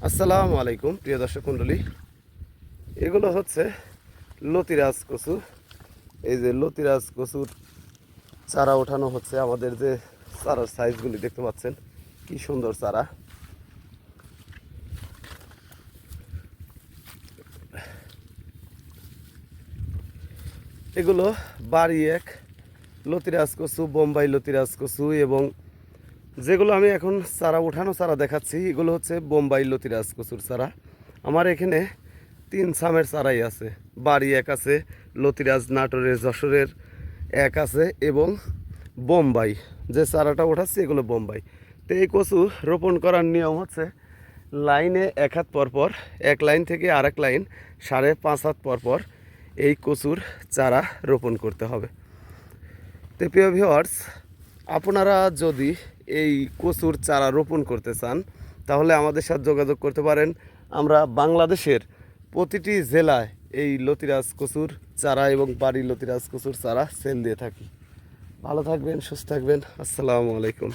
আসসালামু আলাইকুম প্রিয় দর্শক মণ্ডলী, এগুলো হচ্ছে লতিরাজ কচু। এই যে লতিরাজ কচুর চারা ওঠানো হচ্ছে। আমাদের যে চারার সাইজগুলি দেখতে পাচ্ছেন, কি সুন্দর চারা। এগুলো বাড়ি এক লতিরাজ কচু, বোম্বাই লতিরাজ কচু, এবং যেগুলো আমি এখন চারা ওঠানো চারা দেখাচ্ছি এগুলো হচ্ছে বোম্বাই লতিরাজ কচুর চারা। আমার এখানে 3 ছামের চারাই আছে। বাড়ি এক আছে, লতিরাজ নাটোরের যশোরের এক আছে, এবং বোম্বাই যে চারাটা ওঠাচ্ছি এগুলো বোম্বাই। তো এই কচু রোপণ করার নিয়ম হচ্ছে লাইনে 1 হাত পরপর, এক লাইন থেকে আরেক লাইন 5.5 হাত পরপর এই কচুর চারা রোপণ করতে হবে। তো প্রিয় ভিউয়ার্স, আপনারা যদি এই কচুর চারা রোপণ করতে চান তাহলে আমাদের সাথে যোগাযোগ করতে পারেন। আমরা বাংলাদেশের প্রতিটি জেলায় এই লতিরাজ কচুর চারা এবং বাড়ি লতিরাজ কচুর চারা সেল দিয়ে থাকি। ভালো থাকবেন, সুস্থ থাকবেন। আসসালামু আলাইকুম।